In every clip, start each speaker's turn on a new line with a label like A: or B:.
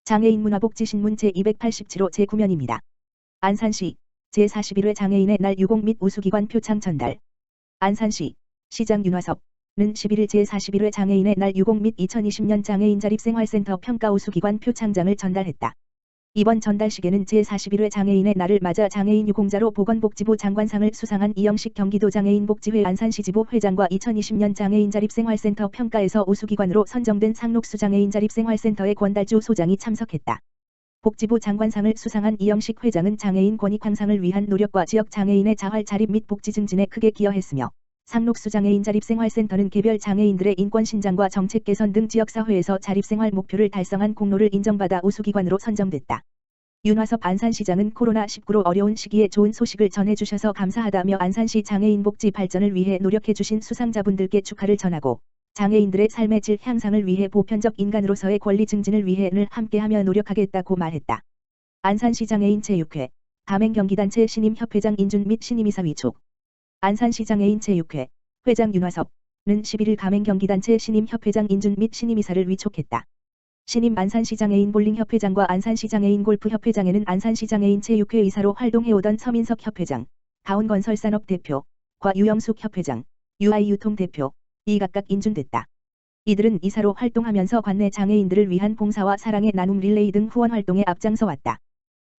A: 장애인 문화복지신문 제287호 제9면입니다. 안산시 제41회 장애인의 날 유공 및 우수기관 표창 전달. 안산시 시장 윤화섭는 11일 제41회 장애인의 날 유공 및 2020년 장애인 자립생활센터 평가 우수기관 표창장을 전달했다. 이번 전달식에는 제41회 장애인의 날을 맞아 장애인 유공자로 보건복지부 장관상을 수상한 이영식 경기도 장애인복지회 안산시지부 회장과 2020년 장애인 자립생활센터 평가에서 우수기관으로 선정된 상록수 장애인 자립생활센터의 권달주 소장이 참석했다. 복지부 장관상을 수상한 이영식 회장은 장애인 권익 향상을 위한 노력과 지역 장애인의 자활 자립 및 복지 증진에 크게 기여했으며, 상록수 장애인 자립생활센터는 개별 장애인들의 인권 신장과 정책 개선 등 지역사회에서 자립생활 목표를 달성한 공로를 인정받아 우수기관으로 선정됐다. 윤화섭 안산시장은 코로나19로 어려운 시기에 좋은 소식을 전해주셔서 감사하다며 안산시 장애인 복지 발전을 위해 노력해주신 수상자분들께 축하를 전하고, 장애인들의 삶의 질 향상을 위해 보편적 인간으로서의 권리 증진을 위해 늘 함께하며 노력하겠다고 말했다. 안산시 장애인 제6회 가맹경기단체 신임협회장 인준 및 신임이사 위촉. 안산시 장애인 제6회 회장 윤화섭는 11일 가맹경기단체 신임협회장 인준 및 신임이사를 위촉했다. 신임 안산시 장애인 볼링협회장과 안산시 장애인 골프협회장에는 안산시 장애인 제6회 이사로 활동해오던 서민석 협회장, 가온건설산업 대표, 과 유영숙 협회장, 유아이유통 대표, 이 각각 인준됐다. 이들은 이사로 활동하면서 관내 장애인들을 위한 봉사와 사랑의 나눔 릴레이 등 후원 활동에 앞장서 왔다.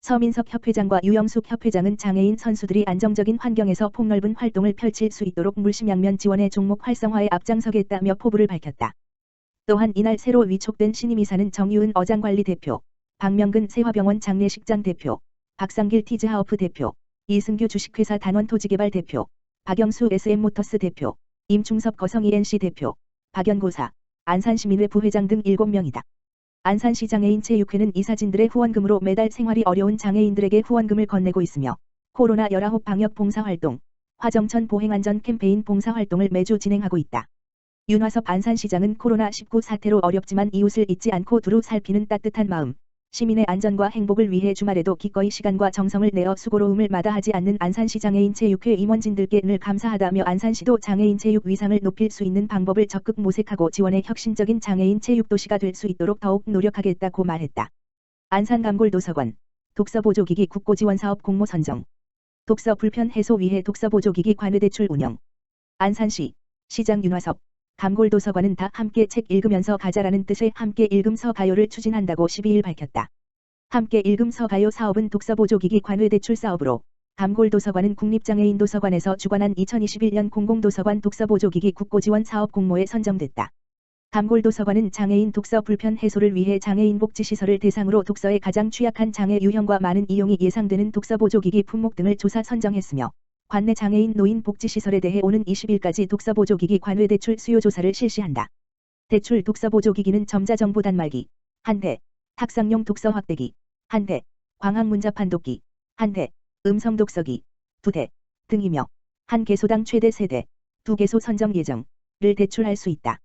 A: 서민석 협회장과 유영숙 협회장은 장애인 선수들이 안정적인 환경에서 폭넓은 활동을 펼칠 수 있도록 물심양면 지원의 종목 활성화에 앞장서겠다며 포부를 밝혔다. 또한 이날 새로 위촉된 신임이사는 정유은 어장관리 대표, 박명근 세화병원 장례식장 대표, 박상길 티즈하우프 대표, 이승규 주식회사 단원토지개발 대표, 박영수 SM모터스 대표, 임충섭 거성 ENC 대표, 박연고사, 안산시민회 부회장 등 7명이다. 안산시 장애인 제6회는 이사진들의 후원금으로 매달 생활이 어려운 장애인들에게 후원금을 건네고 있으며, 코로나19 방역 봉사활동, 화정천 보행안전 캠페인 봉사활동을 매주 진행하고 있다. 윤화섭 안산시장은 코로나19 사태로 어렵지만 이웃을 잊지 않고 두루 살피는 따뜻한 마음, 시민의 안전과 행복을 위해 주말에도 기꺼이 시간과 정성을 내어 수고로움을 마다하지 않는 안산시 장애인 제6회 임원진들께 늘 감사하다며 안산시도 장애인 제6 위상을 높일 수 있는 방법을 적극 모색하고 지원해 혁신적인 장애인 제6도시가 될 수 있도록 더욱 노력하겠다고 말했다. 안산감골도서관 독서보조기기 국고지원사업 공모 선정. 독서 불편 해소 위해 독서보조기기 관외대출 운영. 안산시 시장 윤화섭 감골도서관은 다 함께 책 읽으면서 가자라는 뜻의 함께 읽음서 가요를 추진한다고 12일 밝혔다. 함께 읽음서 가요 사업은 독서보조기기 관외대출 사업으로, 감골도서관은 국립장애인도서관에서 주관한 2021년 공공도서관 독서보조기기 국고지원 사업 공모에 선정됐다. 감골도서관은 장애인 독서 불편 해소를 위해 장애인 복지시설을 대상으로 독서에 가장 취약한 장애 유형과 많은 이용이 예상되는 독서보조기기 품목 등을 조사 선정했으며, 관내 장애인 노인 복지시설에 대해 오는 20일까지 독서보조기기 관외대출 수요조사를 실시한다. 대출 독서보조기기는 점자정보 단말기 1대, 탁상용 독서 확대기 1대, 광학문자판독기 1대, 음성독서기 2대 등이며, 한 개소당 최대 3대, 2개소 선정 예정을 대출할 수 있다.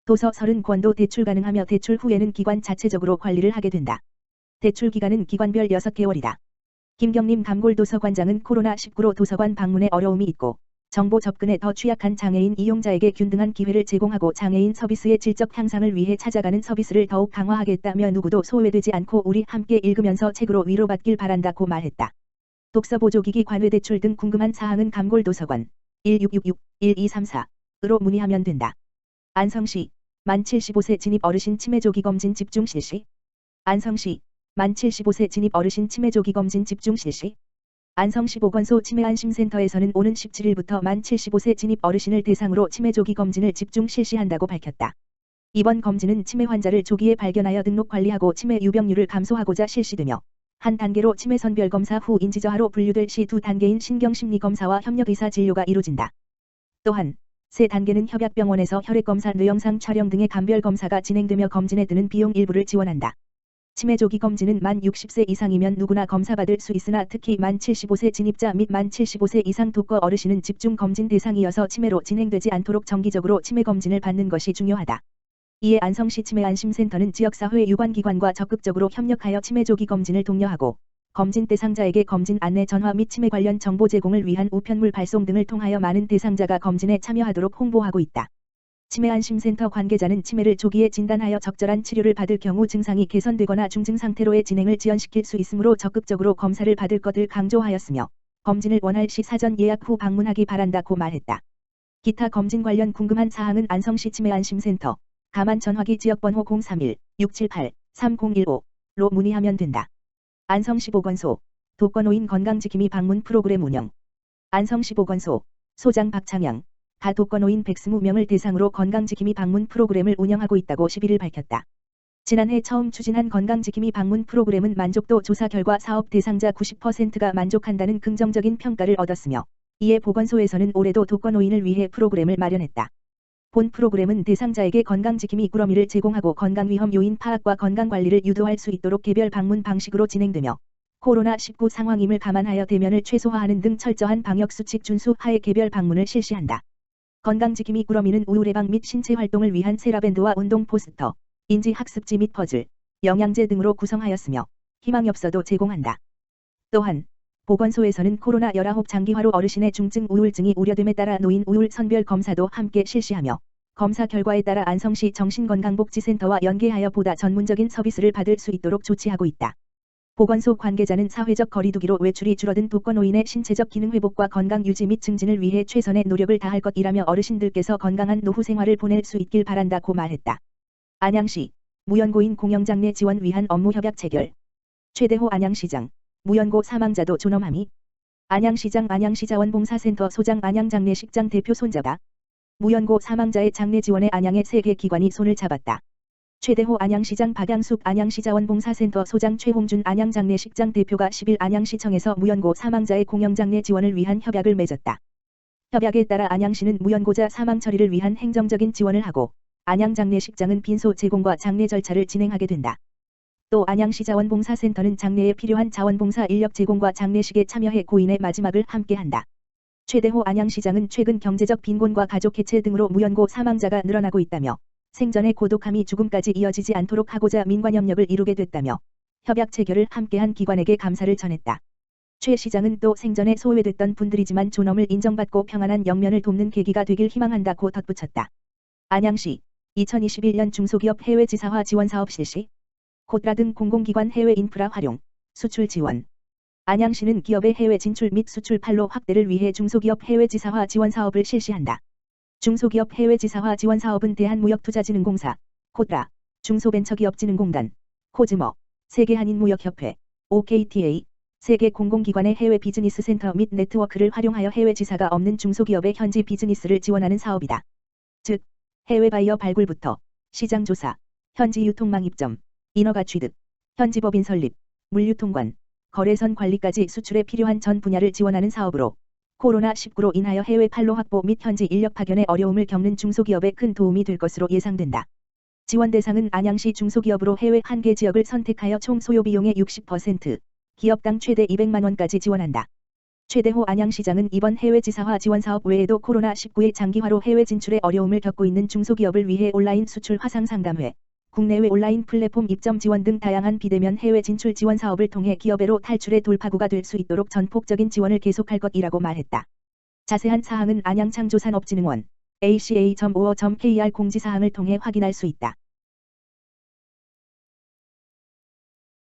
A: 도서 30권도 대출 가능하며 대출 후에는 기관 자체적으로 관리를 하게 된다. 대출 기간은 기관별 6개월이다. 김경림 감골도서관장은 코로나19로 도서관 방문에 어려움이 있고, 정보 접근에 더 취약한 장애인 이용자에게 균등한 기회를 제공하고 장애인 서비스의 질적 향상을 위해 찾아가는 서비스를 더욱 강화하겠다며 누구도 소외되지 않고 우리 함께 읽으면서 책으로 위로받길 바란다고 말했다. 독서보조기기 관외대출 등 궁금한 사항은 감골도서관 1666-1234으로 문의하면 된다. 안성시 만 75세 진입 어르신 치매조기 검진 집중 실시. 안성시 만 75세 진입 어르신 치매조기 검진 집중 실시. 안성시 보건소 치매안심센터에서는 오는 17일부터 만 75세 진입 어르신을 대상으로 치매조기 검진을 집중 실시한다고 밝혔다. 이번 검진은 치매 환자를 조기에 발견하여 등록 관리하고 치매 유병률을 감소하고자 실시되며, 한 단계로 치매 선별 검사 후 인지저하로 분류될 시 2단계인 신경심리검사와 협력의사 진료가 이루어진다. 또한 세 단계는 협약병원에서 혈액검사, 뇌영상 촬영 등의 감별검사가 진행되며 검진에 드는 비용 일부를 지원한다. 치매조기 검진은 만 60세 이상이면 누구나 검사받을 수 있으나 특히 만 75세 진입자 및 만 75세 이상 독거 어르신은 집중 검진 대상이어서 치매로 진행되지 않도록 정기적으로 치매 검진을 받는 것이 중요하다. 이에 안성시 치매안심센터는 지역사회 유관기관과 적극적으로 협력하여 치매조기 검진을 독려하고, 검진 대상자에게 검진 안내 전화 및 치매 관련 정보 제공을 위한 우편물 발송 등을 통하여 많은 대상자가 검진에 참여하도록 홍보하고 있다. 치매안심센터 관계자는 치매를 조기에 진단하여 적절한 치료를 받을 경우 증상이 개선되거나 중증 상태로의 진행을 지연시킬 수 있으므로 적극적으로 검사를 받을 것을 강조하였으며 검진을 원할 시 사전 예약 후 방문하기 바란다고 말했다. 기타 검진 관련 궁금한 사항은 안성시 치매안심센터 가만 전화기 지역번호 031-678-3015로 문의하면 된다. 안성시 보건소 독거노인 건강지킴이 방문 프로그램 운영. 안성시 보건소 소장 박창양 가 독거노인 120명을 대상으로 건강지킴이 방문 프로그램을 운영하고 있다고 11일 밝혔다. 지난해 처음 추진한 건강지킴이 방문 프로그램은 만족도 조사 결과 사업 대상자 90%가 만족한다는 긍정적인 평가를 얻었으며 이에 보건소에서는 올해도 독거노인을 위해 프로그램을 마련했다. 본 프로그램은 대상자에게 건강지킴이 꾸러미를 제공하고 건강위험 요인 파악과 건강관리를 유도할 수 있도록 개별 방문 방식으로 진행되며 코로나19 상황임을 감안하여 대면을 최소화하는 등 철저한 방역수칙 준수 하에 개별 방문을 실시한다. 건강지킴이 꾸러미는 우울 예방 및 신체 활동을 위한 세라밴드와 운동 포스터, 인지학습지 및 퍼즐, 영양제 등으로 구성하였으며 희망엽서도 제공한다. 또한 보건소에서는 코로나19 장기화로 어르신의 중증 우울증이 우려됨에 따라 노인 우울 선별 검사도 함께 실시하며 검사 결과에 따라 안성시 정신건강복지센터와 연계하여 보다 전문적인 서비스를 받을 수 있도록 조치하고 있다. 보건소 관계자는 사회적 거리두기로 외출이 줄어든 독거노인의 신체적 기능 회복과 건강 유지 및 증진을 위해 최선의 노력을 다할 것이라며 어르신들께서 건강한 노후 생활을 보낼 수 있길 바란다고 말했다. 안양시 무연고인 공영장례 지원 위한 업무 협약 체결. 최대호 안양시장 무연고 사망자도 존엄함이. 안양시장 안양시자원봉사센터 소장 안양장례식장 대표 손잡아. 무연고 사망자의 장례 지원에 안양의 3개 기관이 손을 잡았다. 최대호 안양시장 박양숙 안양시자원봉사센터 소장 최홍준 안양장례식장 대표가 10일 안양시청에서 무연고 사망자의 공영장례 지원을 위한 협약을 맺었다. 협약에 따라 안양시는 무연고자 사망 처리를 위한 행정적인 지원을 하고 안양장례식장은 빈소 제공과 장례 절차를 진행하게 된다. 또 안양시자원봉사센터는 장례에 필요한 자원봉사 인력 제공과 장례식에 참여해 고인의 마지막을 함께한다. 최대호 안양시장은 최근 경제적 빈곤과 가족 해체 등으로 무연고 사망자가 늘어나고 있다며 생전의 고독함이 죽음까지 이어지지 않도록 하고자 민관협력을 이루게 됐다며 협약 체결을 함께한 기관에게 감사를 전했다. 최 시장은 또 생전에 소외됐던 분들이지만 존엄을 인정받고 평안한 영면을 돕는 계기가 되길 희망한다고 덧붙였다. 안양시 2021년 중소기업 해외 지사화 지원 사업 실시. 코드라 등 공공기관 해외 인프라 활용, 수출 지원. 안양시는 기업의 해외 진출 및 수출 판로 확대를 위해 중소기업 해외 지사화 지원 사업을 실시한다. 중소기업 해외 지사화 지원 사업은 대한무역투자진흥공사, 코드라, 중소벤처기업진흥공단, 코즈머, 세계한인무역협회, OKTA, 세계 공공기관의 해외 비즈니스 센터 및 네트워크를 활용하여 해외 지사가 없는 중소기업의 현지 비즈니스를 지원하는 사업이다. 즉, 해외 바이어 발굴부터 시장 조사, 현지 유통망 입점, 인허가 취득, 현지 법인 설립, 물류통관, 거래선 관리까지 수출에 필요한 전 분야를 지원하는 사업으로 코로나19로 인하여 해외 판로 확보 및 현지 인력 파견에 어려움을 겪는 중소기업에 큰 도움이 될 것으로 예상된다. 지원 대상은 안양시 중소기업으로 해외 한 개 지역을 선택하여 총 소요 비용의 60%, 기업당 최대 200만 원까지 지원한다. 최대호 안양시장은 이번 해외 지사화 지원 사업 외에도 코로나19의 장기화로 해외 진출에 어려움을 겪고 있는 중소기업을 위해 온라인 수출 화상 상담회, 국내외 온라인 플랫폼 입점 지원 등 다양한 비대면 해외 진출 지원 사업을 통해 기업애로 탈출의 돌파구가 될 수 있도록 전폭적인 지원을 계속할 것이라고 말했다. 자세한 사항은 안양창조산업진흥원 aca.or.kr 공지사항을 통해 확인할 수 있다.